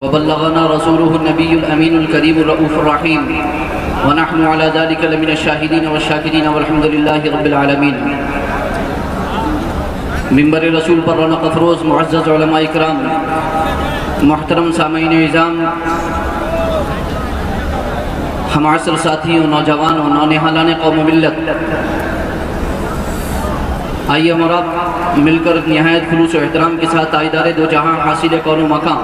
وبلغنا رسوله النبي الأمين الكريم الرؤوف الرحيم ونحن على ذلك لمن الشاهدين والشاكرين والحمد لله رب العالمين. منبر رسول پر رونق افروز معزز علماء اکرام، محترم سامعین اعظام، ہم عصر ساتھیوں، نوجوانوں، نونہالان قوم و ملت، آئیے ہم اور آپ مل کر نہایت خلوص و احترام کے ساتھ تاجدار دو جہاں حاصل کون و مکان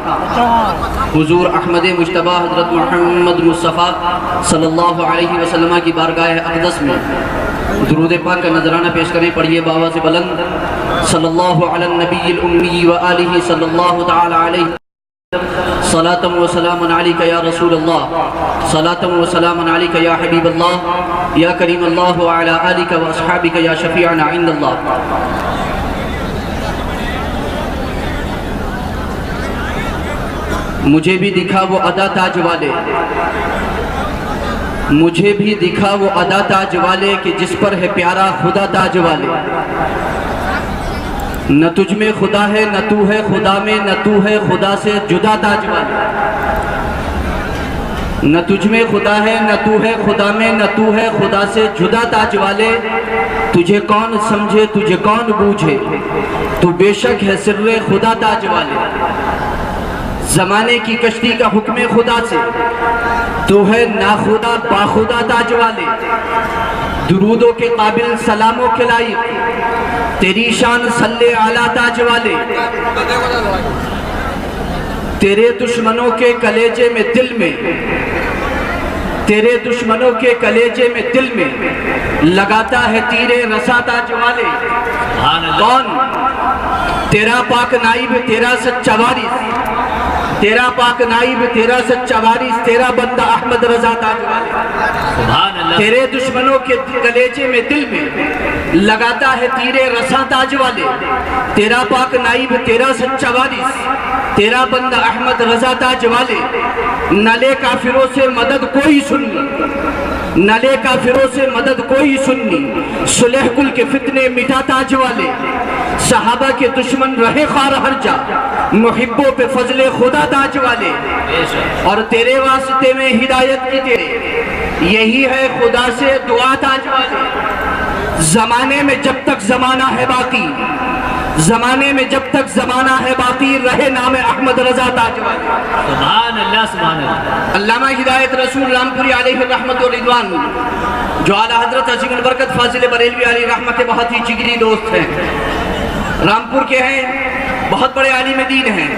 حضور احمد مجتبی حضرت محمد مصطفیٰ صلی اللہ علیہ وسلم کی بارگاہ اقدس میں درود پاک کا نذرانہ پیش کریں. پڑھیے بآواز بلند صلی اللہ علی النبی الامی وآلہ صلی اللہ تعالی علیہ صلاة و سلام علیکہ یا رسول اللہ، صلاة و سلام علیکہ یا حبیب اللہ، یا کریم اللہ وعلا آلکہ و اصحابکہ یا شفیعنا عند اللہ. مجھے بھی دکھا وہ ادا تاج والے، مجھے بھی دکھا وہ ادا تاج والے کہ جس پر ہے پیارا خدا تاج والے. نہ تجھ میں خدا ہے نہ تو ہے خدا میں، نہ تو ہے خدا سے جدا تاج والے. نہ تجھ میں خدا ہے نہ تو ہے خدا میں، نہ تو ہے خدا سے جدا تاج والے. تجھے کون سمجھے تجھے کون بوجھے، تو بے شک ہے سر خدا تاج والے. زمانے کی کشتی کا حکم خدا سے، تو ہے ناخدا باخدا تاج والے. درودوں کے قابل سلاموں کے لائق، تیری شان صلی اعلیٰ تاج والے. تیرے دشمنوں کے کلیجے میں دل میں، تیرے دشمنوں کے کلیجے میں دل میں لگاتا ہے تیرے رسا تاج والے. کون؟ تیرا پاک نائب تیرا سچا وارث، تیرا پاک نائب تیرا سچا وارث، تیرا بندہ احمد رضا تاج والے. تیرے دشمنوں کے کلیجے میں دل میں لگاتا ہے تیرے رسا تاج والے. تیرا پاک نائب تیرا سچا وارث، تیرا بندہ احمد رضا تاج والے. نہ لے کافروں سے مدد کوئی سنی، نہ لے کافروں سے مدد کوئی سنی، صلح کل کے فتنے مٹا تاج والے. صحابہ کے دشمن رہے خار ہر جا، محبوں پہ فضل خدا تاج والے. اور تیرے واسطے میں ہدایت کی تیرے، یہی ہے خدا سے دعا تاج والے. زمانے میں جب تک زمانہ ہے باقی، زمانے میں جب تک زمانہ ہے باقی، رہے نام احمد رضا تاج والے. سبحان اللہ سبحان اللہ. علامہ ہدایت رسول رامپوری علیہ الرحمت و رضوان، جو اعلیٰ حضرت عظیم البرکت فاضل بریلوی علیہ رحمت کے بہت ہی جگری دوست ہیں، رامپور کے ہیں، بہت بڑے عالم دین ہیں،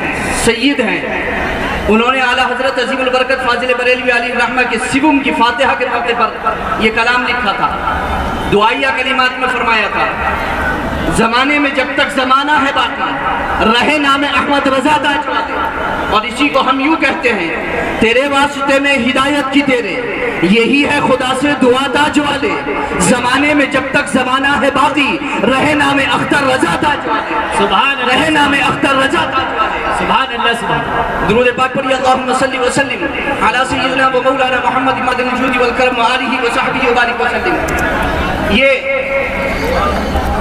سید ہیں. انہوں نے اعلیٰ حضرت عظیم البرکت فاضل بریلوی علیہ رحمت کے سوم کی فاتحہ کے موقع پر یہ کلام لکھا تھا، دعائیہ کلمات میں فرمایا تھا: زمانے میں جب تک زمانہ ہے باقی، رہے نام احمد رضا تاج والے. اور اسی کو ہم یوں کہتے ہیں: تیرے واسطے میں ہدایت کی تیرے، یہی ہے خدا سے دعا تاج والے. زمانے میں جب تک زمانہ ہے باقی، رہے نام اختر رضا تاج والے. سبحان اللہ. رہے نام اختر رضا تاج والے. سبحان اللہ سبحان. درود پاک پڑھیے: اللہم صلی وسلم علی سیدنا و مولانا محمد مدن الجود والکرم وآلہ وصحبہ وبارک وسلم. یہ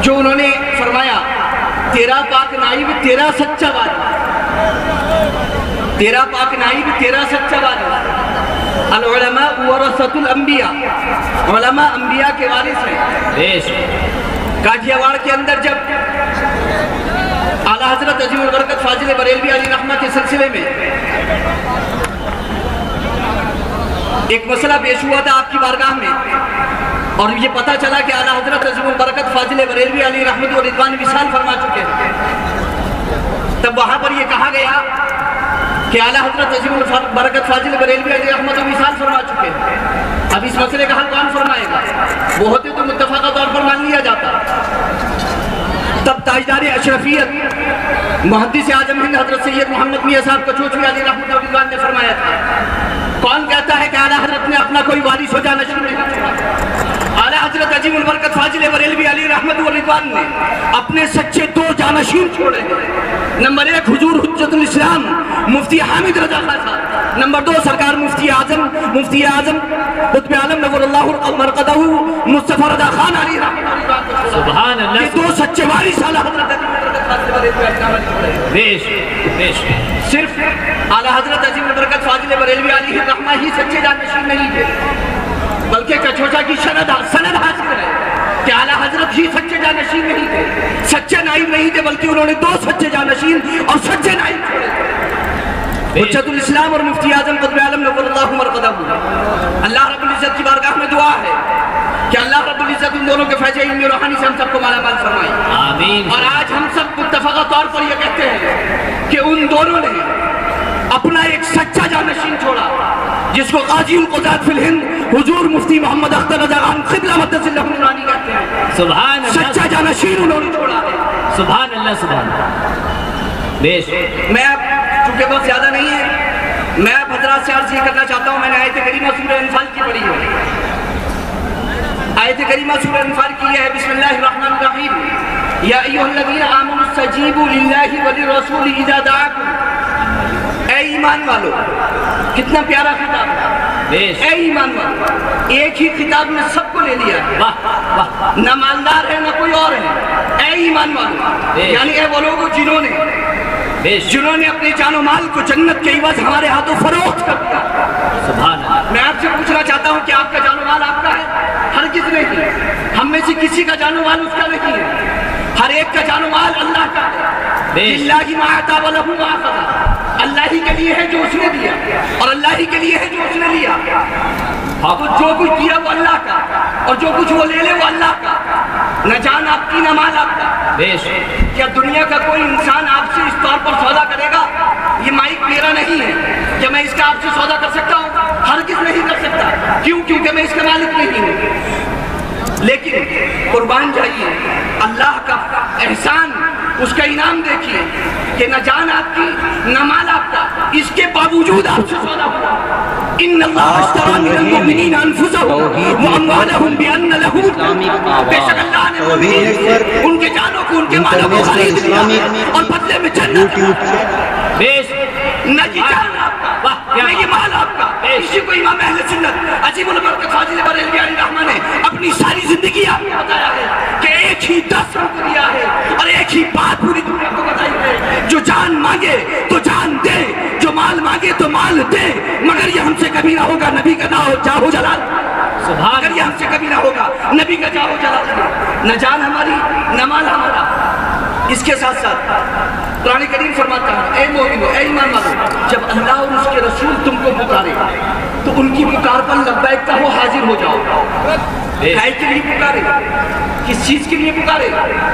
جو انہوں نے فرمایا، تیرا پاک نائب تیرا سچا وارث، تیرا پاک نائب تیرا سچا وارث. العلماء ورثۃ الانبیاء، علماء انبیاء کے وارث ہیں. کاٹھیا واڑ کے اندر جب اعلیٰ حضرت عظیم البرکت فاضل بریلوی علیہ رحمت کے سلسلے میں ایک مسئلہ پیش ہوا تھا آپ کی بارگاہ میں، اور یہ پتہ چلا کہ اعلیٰ حضرت عظیم البرکت فاضل بریلوی علیہ رحمت و رضوان وصال فرما چکے ہیں، تب وہاں پر یہ کہا گیا کہ اعلیٰ حضرت عظیم البرکت فاضل بریلوی علیہ رحمت و وصال فرما چکے ہیں. اب اس مسئلے کا حل کون فرمائے گا؟ وہ ہوتے تو متفقہ طور پر مان لیا جاتا. تب تاجدار اشرفیت محدث اعظم ہند حضرت سید محمد میاں صاحب کچوچوی علیہ رحمت و رضوان نے فرمایا تھا: کون کہتا ہے کہ اعلیٰ حضرت نے اپنا کوئی وارث و جانشین نہیں چھوڑا؟ اعلیٰ حضرت عظیم البرکت فاضل بریلوی علیہ رحمت و رضوان نے اپنے سچے دو جانشین چھوڑے ہیں. نمبر 1 حضور حجت الاسلام مفتی حامد رضا خان صاحب. نمبر 2 سرکار مفتی اعظم قطب عالم نور اللہ مرقدہ مصطفی رضا خان علیہ رحمت و رضوان. سبحان اللہ۔ یہ دو سچے وارث اعلیٰ حضرت عظیم البرکت فاضل بریلوی اسلام علیہ وسلم، بیش بیش صرف اعلیٰ حضرت عظیم البرکت فاضل بریلوی علیہ الرحمہ ہی سچے جانشین نہیں تھے، بلکہ کچھوچا کی سند حاصل ہے کہ اعلیٰ حضرت ہی سچے جانشین نہیں تھے، سچے نائب نہیں تھے، بلکہ انہوں نے دو سچے جانشین اور سچے نائب چھوڑے تھے، حجت الاسلام اور مفتی اعظم قطب عالم نور اللہ مرقدہ۔ اللہ رب العزت کی بارگاہ میں دعا ہے کہ اللہ رب العزت ان دونوں کے فیض علمی اور روحانی سے ہم سب کو مالا مال فرمائے، آمین۔ اور آج ہم سب متفقہ طور پر یہ کہتے ہیں کہ ان دونوں نے اپنا ایک سچا جانشین چھوڑا، جس کو قاضی القضات فی الہند حضور مفتی محمد اختر رضا خان قبلہ مدث اللہ نورانی کہتے ہیں، سبحان اللہ، سچا جانشین انہوں نے چھوڑا ہے۔ سبحان اللہ، سبحان اللہ، بیش۔ میں اب چونکہ بہت زیادہ نہیں ہے، میں اب حضرات سے عرض یہ کرنا چاہتا ہوں، میں نے آیت کریمہ سورہ انفال کی پڑھی ہے، آیت کریمہ سورہ انفال کی ہے، بسم اللہ الرحمن الرحیم، یا ایھا الذین آمنوا استجیبوا للہ وللرسول اذا دعاکم، اے ایمان والو، کتنا پیارا خطاب ہے، اے ایمان والو، ایک ہی خطاب نے سب کو لے لیا ہے، واہ واہ، نہ مالدار ہے نہ کوئی اور ہے، اے ایمان والو، یعنی اے وہ لوگوں جنہوں نے اپنے جان و مال کو جنت کے عوض ہمارے ہاتھوں فروخت کر دیا۔ سبحان اللہ۔ میں آپ سے پوچھنا چاہتا ہوں کہ آپ کا جان و مال آپ کا ہے؟ ہرگز نہیں، ہم میں سے کسی کا جان و مال اس کا نہیں ہے، ہر ایک کا جان و مال اللہ کا ہے، للہ ما اعطی ولہ ما اخذ، اللہ ہی کے لیے ہے جو اس نے دیا اور اللہ ہی کے لیے ہے جو اس نے لیا، تو جو کچھ دیا وہ اللہ کا اور جو کچھ وہ لے لے وہ اللہ کا، نہ جان آپ کی نہ مال آپ کا۔ بیش۔ کیا دنیا کا کوئی انسان آپ سے اس طور پر سودا کرے گا؟ یہ مائک میرا نہیں ہے، کیا میں اس کا آپ سے سودا کر سکتا ہوں؟ ہرگز نہیں کر سکتا، کیوں؟ کیونکہ میں اس کا مالک نہیں ہوں۔ لیکن قربان جائیے، اللہ کا احسان، اس کا انعام دیکھیے کہ نہ جان آپ کی نہ مال آپ کا، اس کے باوجود آپ سے سودا ہوا۔ ان اللہ اشتری من المؤمنین انفسهم واموالهم بان لهم، بے شک اللہ نے مومنین سے ان کے جانوں کو ان کے مالوں کو خرید لیا اور بدلے میں جنت دیا۔ بیش۔ نہ یہ جان آپ کا نہ یہ مال آپ کا، اسی کو امام اہل سنت عظیم البرکت فاضل بریلوی علیہ الرحمہ نے اپنی ساری زندگی آپ کو بتایا ہے کہ ایک ہی دس رخ دیا ہے اور ایک ہی بات پوری دنیا کو بتائی ہے، جو جان مانگے تو جان دے، جو مال مانگے تو مال دے، مگر یہ ہم سے کبھی نہ ہوگا نبی کا جاہو جلال، مگر یہ ہم سے کبھی نہ ہوگا نبی کا جاہو جلال، نہ جان ہماری نہ مال ہمارا۔ اس کے ساتھ ساتھ قرآن کریم فرماتا ہے، اے مومنو، اے ایمان والو، جب اللہ اور اس کے رسول تم کو پکارے تو ان کی پکار پر لبیک کہو، حاضر ہو جاؤ۔ کائے کے لیے پکارے؟ کس چیز کے لیے پکارے؟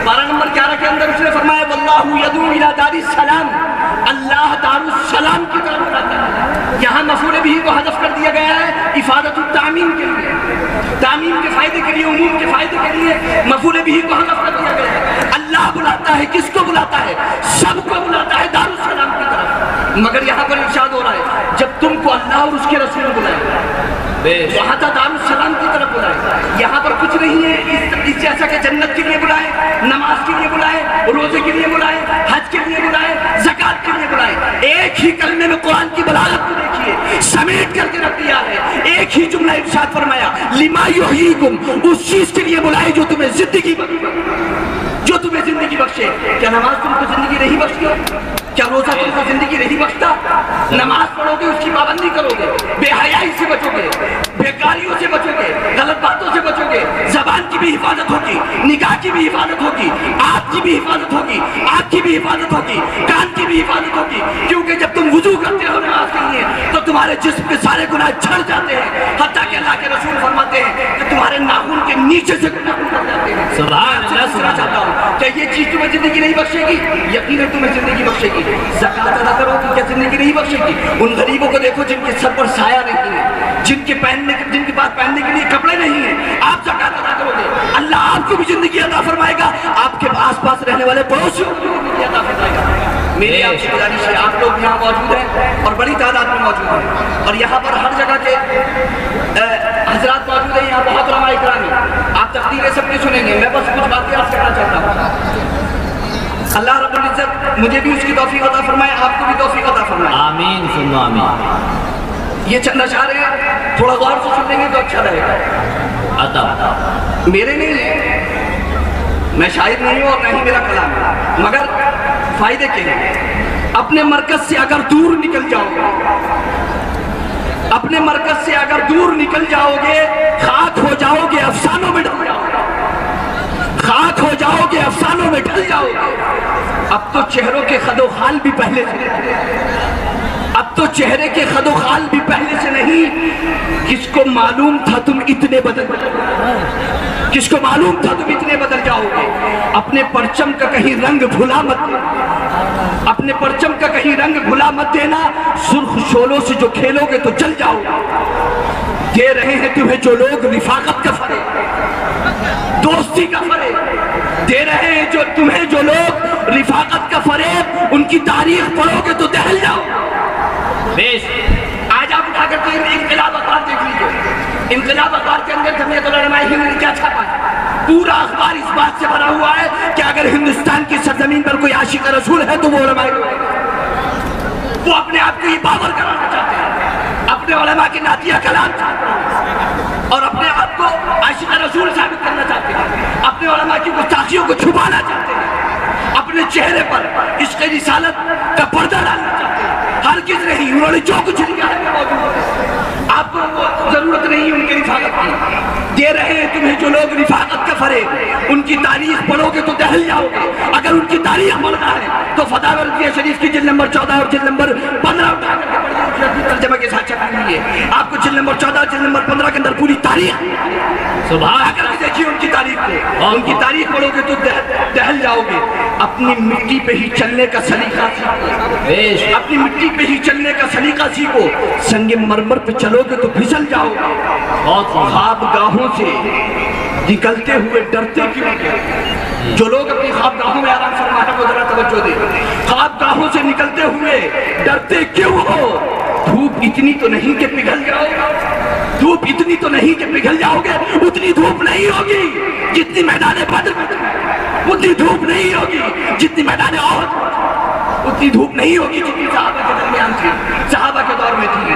پارہ نمبر 11 کے اندر اس نے فرمایا واللہ یدعو الی دار السلام، اللہ دار السلام کی طرف بلاتا ہے۔ یہاں مفعول بہ کو حذف کر دیا گیا ہے افادۃ التعمیم کے لیے، تعمیم کے فائدے کے لیے، عموم کے فائدے کے لیے مفعول بہ کو حذف کر دیا گیا ہے۔ اللہ بلاتا ہے، کس کو بلاتا ہے؟ سب کو بلاتا ہے دار السلام کی طرف، مگر یہاں پر ارشاد ہو رہا ہے جب تم کو اللہ اور اس کے رسول بلائے، وہاں تھا دار السلام کی طرف بلائے، یہاں پر کچھ نہیں ہے اس جیسا کہ جنت کے لیے بلائے، نماز کے لیے بلائے، روزے کے لیے بلائے، حج کے لیے بلائے، زکوٰۃ کے لیے بلائے۔ ایک ہی کلمے میں قرآن کی بلاغت کو دیکھیے، سمیٹ کر کے رکھ دیا ہے، ایک ہی جملہ ارشاد فرمایا لما یحییکم، اس چیز کے لیے بلائے جو تمہیں زندگی جو تمہیں زندگی بخشے۔ کیا نماز تم کو زندگی نہیں بخشتی؟ کیا روزہ تم کو زندگی نہیں بخشتا؟ نماز پڑھو گے، اس کی پابندی کرو گے، بے حیائی سے بچو گے، بیکاریوں سے بچو گے، غلط باتوں سے بچو گے، زبان کی بھی حفاظت ہوگی، نگاہ کی بھی حفاظت ہوگی، آنکھ کی بھی حفاظت ہوگی، آنکھ کی بھی حفاظت ہوگی، کان کی بھی حفاظت ہوگی، کیونکہ جب تم وضو کرتے ہو نماز کے لیے تو تمہارے جسم کے سارے گناہ جھڑ جاتے ہیں، حتیٰ کہ اللہ کے رسول فرماتے ہیں کہ تمہارے ناخن کے نیچے سے گناہ اتر جاتے ہیں۔ سبحان اللہ، سنا چاہتا ہوں کہ یہ چیز تمہیں زندگی نہیں بخشے گی؟ یقیناً تمہیں زندگی بخشے گی۔ زکوٰۃ ادا کرو تو کیا زندگی نہیں بخشے گی؟ ان غریبوں کو دیکھو جن کے سر پر سایہ نہیں ہے، جن کے پاس پہننے کے لیے کپڑے نہیں ہیں، آپ زکوٰۃ ادا کرو گے، اللہ آپ کو بھی زندگی عطا فرمائے گا، آپ کے آس پاس رہنے والے پڑوسیوں کو بھی زندگی عطا فرمائے گا۔ میری آپ سے گزارش ہے، آپ لوگ یہاں موجود ہیں اور بڑی تعداد میں موجود ہیں، اور یہاں پر ہر جگہ کے حضرات موجود ہیں، یہاں بہت علماء اکرام ہیں، آپ تقریریں سب کی سنیں گے، میں بس کچھ باتیں آپ سے کرنا چاہتا ہوں۔ اللہ رب العزت مجھے بھی اس کی توفیق عطا فرمائے، آپ کو بھی توفیق عطا فرمائے، آمین ثم آمین۔ یہ چند اشعار ہیں، تھوڑا غور سے سن لیں گے تو اچھا رہے گا، عطا میرے نہیں ہیں، میں شاعر نہیں ہوں اور نہ ہی میرا کلام ہے، مگر فائدے کے ہیں۔ اپنے مرکز سے اگر دور نکل جاؤ گے، اپنے مرکز سے اگر دور نکل جاؤ گے، خاک ہو جاؤ گے، افسانوں میں ڈل جاؤ گے، خاک ہو جاؤ گے، افسانوں میں ڈل جاؤ گے۔ اب تو چہروں کے خد و خال بھی پہلے سے نہیں، اب تو چہرے کے خد و خال بھی پہلے سے نہیں۔ کس کو معلوم تھا تم اتنے بدل جاؤ گے، کس کو معلوم تھا تم اتنے بدل جاؤ گے۔ اپنے پرچم کا کہیں رنگ بھلا مت دینا، اپنے پرچم کا کہیں رنگ بھلا مت دینا، سرخ شولوں سے جو کھیلو گے تو جل جاؤ گے۔ دے رہے ہیں تمہیں جو لوگ رفاقت کا فریب، دوستی کا فریب، دے رہے ہیں جو تمہیں جو لوگ رفاقت کا فریب، ان کی تاریخ پڑھو گے تو دہل جاؤ۔ آج آپ اٹھا کر کے انقلاب اخبار دیکھ لیجئے، انقلاب اخبار کے اندر جمعیت العلماء ہند نے کیا چھاپا ہے؟ پورا اخبار اس بات سے بھرا ہوا ہے کہ اگر ہندوستان کی سرزمین پر کوئی عاشق رسول ہے تو وہ علماء کرام، وہ اپنے آپ کو یہ باور کرانا چاہتے ہیں، اپنے علماء کے نعتیہ کلام چاہتے ہیں اور اپنے آپ کو عاشق رسول ثابت کرنا چاہتے ہیں، اپنے علماء کی گستاخیوں کو چھپانا چاہتے ہیں، اپنے چہرے پر عشق رسالت کا پردہ ڈالنا چاہتے ہیں۔ ہرگز نہیں، انہوں نے جو کچھ لیا ہے موجود ہے، آپ کو ضرورت نہیں ان کی رفاقت کی۔ دے رہے ہیں تمہیں جو لوگ رفاقت کا فریب، ان کی تاریخ پڑھو گے تو دہل جاؤ گے۔ اگر ان کی تاریخ پڑھنا ہے تو فتاوی رضویہ شریف کی جلد نمبر 14 اور جلد نمبر 15 اٹھا کر کے پڑھیے، ترجمہ کے ساتھ چھپی ہوئی ہے، آپ کو جلد نمبر 14 جلد نمبر 15 کے اندر پوری تاریخ سبحان کر کے دیکھیے ان کی تاریخ کو، ان کی تاریخ پڑھو گے تو دہل جاؤ گے۔ اپنی مٹی پہ ہی چلنے کا سلیقہ سیکھو، اپنی مٹی پہ ہی چلنے کا سلیقہ سیکھو، سنگ مرمر پہ چلو گے تو پھسل جاؤ گے۔ خواب گاہوں سے نکلتے ہوئے ڈرتے کیوں ہیں؟ جو لوگ اپنی خواب گاہوں میں آرام فرما ہے وہ ذرا توجہ دیں۔ خواب گاہوں سے نکلتے ہوئے ڈرتے کیوں ہو؟ دھوپ اتنی تو نہیں کہ پگھل جاؤ گے، دھوپ اتنی تو نہیں کہ پگھل جاؤ گے، اتنی دھوپ نہیں ہوگی جتنی میدان بدر میں تھی، اتنی دھوپ نہیں ہوگی جتنی میدان احد، اتنی دھوپ نہیں ہوگی جتنی صحابہ کے درمیان تھی، صحابہ کے دور میں تھی۔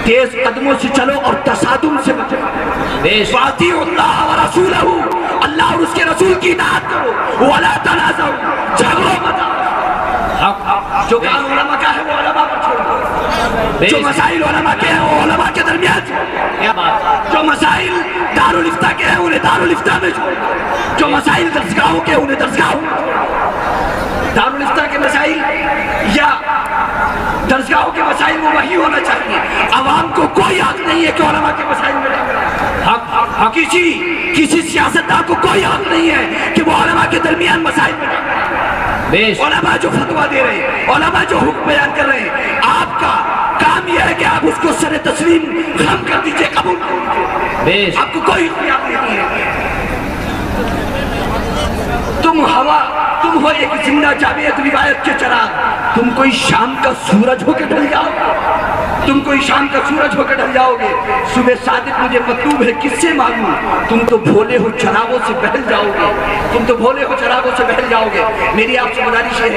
تیز قدموں سے چلو اور تصادم سے بچو، فَأَطِیعُوا اللَّهَ وَرَسُولَهُ، اللہ اور اس کے رسول کی اطاعت کرو، وَلَا تَنَازَعُوا، جھگڑو مت۔ جو کام علماء کا ہے وہ علماء پر چھوڑ دو، جو مسائل علماء کے ہیں وہ علماء کے درمیان چھوڑ دو، جو مسائل دارالفتہ کے ہیں انہیں دارالفتہ میں چھوڑ دو، جو مسائل درسگاہوں کے انہیں درسگاہوں میں چھوڑ دو۔ دارالفتہ کے مسائل یا درسگاہوں کے مسائل وہ وہی ہونا چاہیے، عوام کو کوئی حق نہیں ہے کہ علماء کے مسائل میں کسی سیاستدان کو کوئی حق نہیں ہے کہ وہ علماء کے درمیان مسائل میں علماء جو فتویٰ دے رہے ہیں، علماء جو حکم بیان کر رہے ہیں، آپ کا کام یہ ہے کہ آپ اس کو سر تسلیم خم کر دیجئے، قبول کر دیجئے، آپ کو کوئی اختیار نہیں ہے۔ تم ہو ایک زندہ جاوید روایت کے چراغ، تم کوئی شام کا سورج ہو کے ڈھل جاؤ گے، تم کوئی شام کا سورج ہو کے ڈھل جاؤ گے۔ صبح صادق مجھے مطلوب ہے کس سے مانگوں، تم تو بھولے ہو چراغوں سے بہل جاؤ گے، تم تو بھولے ہو چراغوں سے بہل جاؤ گے۔ میری آپ سے گزارش ہے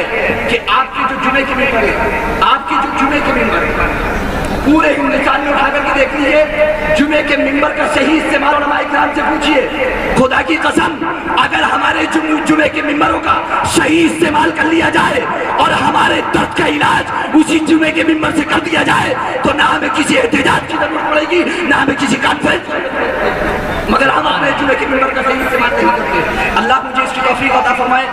کہ آپ کی جو جمعے کے ممبر ہے، آپ کی جو جمعے کے ممبر ہے، پورے ہندوستان میں اٹھا کر کے دیکھ لیجئے، جمعے کے ممبر کا صحیح استعمال علماء اکرام سے پوچھئے۔ خدا کی قسم اگر ہمارے جمعے کے ممبروں کا صحیح استعمال کر لیا جائے اور ہمارے درد کا علاج اسی جمعے کے ممبر سے کر دیا جائے تو نہ ہمیں کسی احتجاج کی ضرورت پڑے گی، نہ ہمیں کسی کانفرنس کی ضرورت پڑے گی، مگر ہم اپنے جمعے کے ممبر کا صحیح استعمال نہیں کرتے۔ اللہ مجھے اس کی توفیق عطا فرمائے۔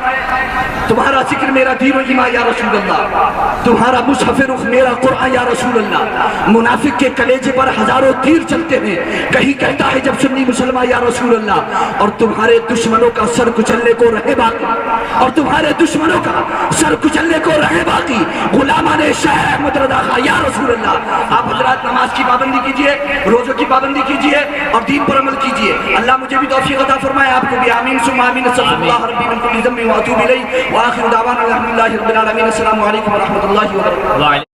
تمہارا ذکر میرا دین و ایمان یا رسول اللہ، تمہارا مصحف رخ میرا قرآن یا رسول اللہ۔ منافق کے کلیجے پر ہزاروں تیر چلتے ہیں، کہیں کہتا ہے جب سنی مسلمان یا رسول اللہ، اور تمہارے دشمنوں کا سر کچلنے کو رہے باقی، اور تمہارے دشمنوں کا سر کچلنے کو رہے باقی، غلامان شاہ احمد رضا خان یا رسول اللہ۔ آپ حضرات نماز کی پابندی کیجئے، روزوں کی پابندی کیجئے اور دین پر عمل کیجئے۔ اللہ مجھے بھی توفیق عطا فرمائے، آپ کو بھی آمین ثم آمین۔ استغفر اللہ ربی من کل ذنب واتوب الیہ، وآخر دعوانا الحمدللہ رب العالمین۔ السلام علیکم ورحمۃ اللہ وبرکاتہ۔